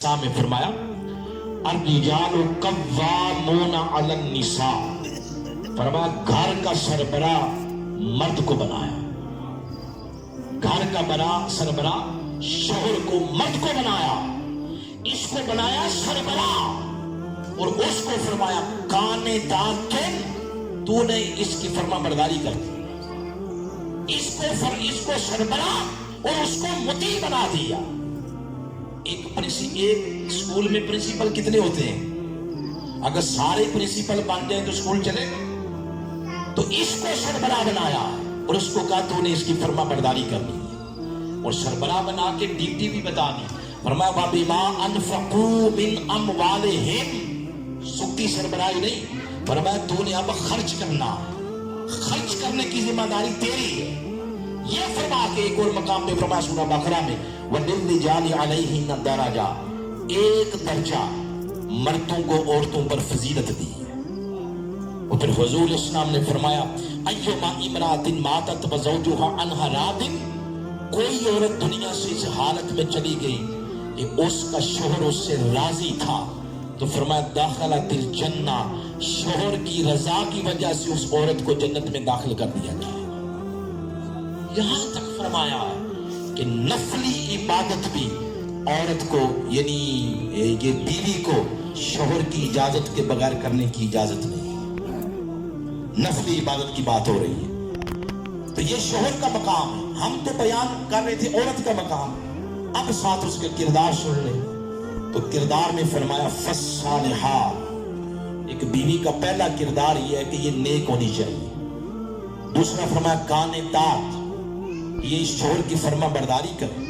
में फरमाया अर्रिजालु कव्वामूना अलन निसा, फरमाया घर का सरबरा मर्द को बनाया, घर का बड़ा सरबरा शोहर को मर्द को बनाया, इसको बनाया सरबरा और उसको फरमाया काने दाकिन, तूने इसकी फर्मा बरदारी कर दी, इसको सरबरा और उसको मुती बना दिया। एक स्कूल में प्रिंसिपल कितने होते हैं? अगर सारे प्रिंसिपल बन जाए तो स्कूल चलेगा। तो इसको सरबरा बनाया और उसको कहा तूने इसकी फर्मा बरदारी करनी है और सरबरा बना के ड्यूटी भी बता दी। फरमाया बिमा अनफकू मिन अमवालिहिम, सुक्ति सरबराही नहीं, फरमाया तूने अब खर्च करना, खर्च करने की जिम्मेदारी तेरी है। ये फरमा के एक और मकाम पे फरमाया सूरह बकरा में वलिल्रिजालि अलैहिन्ना दरजा, एक दर्जा मर्दों को औरतों पर फजीलत दी है। और फिर हुजूर इस्लाम ने फरमाया अय्युमा इमरातिन मातत व ज़ौजुहा अन्हा रादिन, कोई औरत दुनिया से इस हालत में चली गई कि उसका शोहर उससे राजी था, तो फरमाया दाखिलतिल जन्ना, शोहर की रजा की वजह से उस औरत को जन्नत में दाखिल कर दिया गया। यहां तक फरमाया कि नफली इबादत भी औरत को यानी ये बीवी को शोहर की इजाजत के बगैर करने की इजाजत नहीं, नफली इबादत की बात हो रही है। तो ये शोहर का मकाम है, हम तो बयान कर रहे थे औरत का मकाम, अब साथ उसका किरदार सुन ले। तो किरदार में फरमाया फस्सालिहात, एक बीवी का पहला किरदार यह है कि ये नेक होनी चाहिए। दूसरा फरमाया कानितात, ये शोहर की फर्मा बरदारी करे।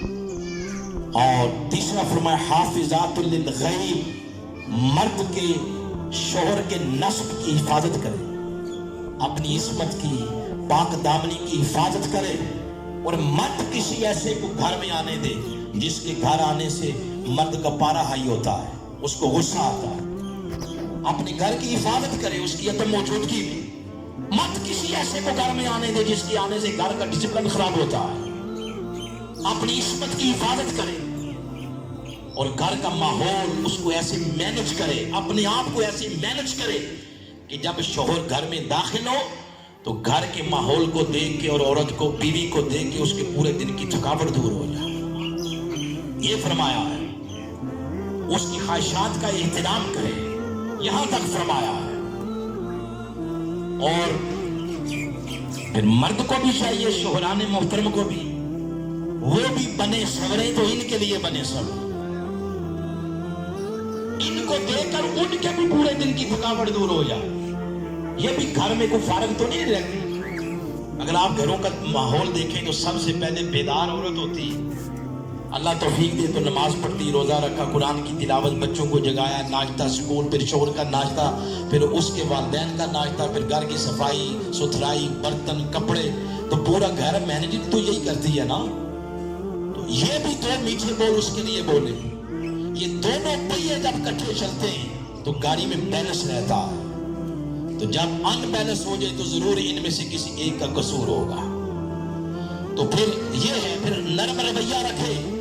और तीसरा फरमाया हाफिजातुल लिल गैब, मर्द के शोहर के नस्ब की हिफाजत करे, अपनी इस्मत की पाक दामनी की हिफाजत करे। और मर्द किसी ऐसे को घर में आने दे जिसके घर आने से मर्द का पारा हाई होता है, उसको गुस्सा आता है, अपने घर की हिफाजत करे उसकी अदम मौजूदगी में। मत किसी ऐसे को घर में आने दे जिसके आने से घर का डिसिप्लिन खराब होता है, अपनी इस्मत की हिफाजत करे और घर का माहौल उसको ऐसे मैनेज करे, अपने आप को ऐसे मैनेज करे कि जब शोहर घर में दाखिल हो तो घर के माहौल को देख के और औरत को, बीवी को देख के उसके पूरे दिन की थकावट दूर हो जाए। ये फरमाया है उसकी ख्वाहिशात का एहतराम करे, यहां तक फरमाया है। और फिर मर्द को भी चाहिए, शोहराने मोहतरम को भी, वो भी बने सवरे तो इनके लिए बने सवरे, इनको देखकर उनके भी पूरे दिन की थकावट दूर हो जाए। ये भी घर में कोई फारग तो नहीं रहती। अगर आप घरों का माहौल देखें तो सबसे पहले बेदार औरत होती है, अल्लाह तौफीक दे तो नमाज पढ़ती, रोजा रखा, कुरान की तिलावत, बच्चों को जगाया, नाश्ता स्कूल, फिर शोहर का नाश्ता, फिर उसके वालिदैन का नाश्ता, फिर घर की सफाई सुथराई, बर्तन, कपड़े, तो पूरा घर मैनेजिंग तो यही करती है ना। तो ये भी दो मीठे बोल उसके लिए बोले। ये दोनों पहिए जब इकट्ठे चलते हैं तो गाड़ी में बैलेंस रहता है, तो जब अनबैलेंस हो जाए तो जरूर इनमें से किसी एक का कसूर होगा। तो फिर ये है, फिर नरम रवैया रखे।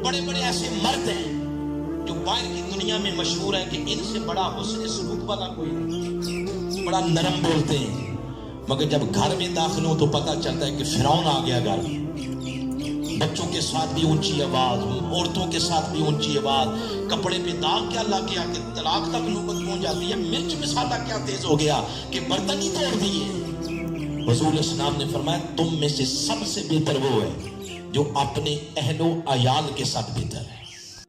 बड़े बड़े ऐसे मर्द हैं जो बाहर की दुनिया में मशहूर है कि इनसे बड़ा हुस्न सलूक वाला कोई नहीं, बड़ा नरम बोलते हैं, मगर जब घर में दाखिल हो तो पता चलता है कि फिरौन आ गया घर में। बच्चों के साथ भी ऊंची आवाज, औरतों के साथ भी ऊंची आवाज, कपड़े पे दाग क्या लग गया कि तलाक तक नौबत पहुंच जाती है, मिर्च मसाला क्या तेज हो गया कि बर्तन ही तोड़ दिए। हुजूर इस्लाम ने फरमाया तुम में से सबसे बेहतर वो है जो अपने अहलो अयाल के साथ बेहतर है।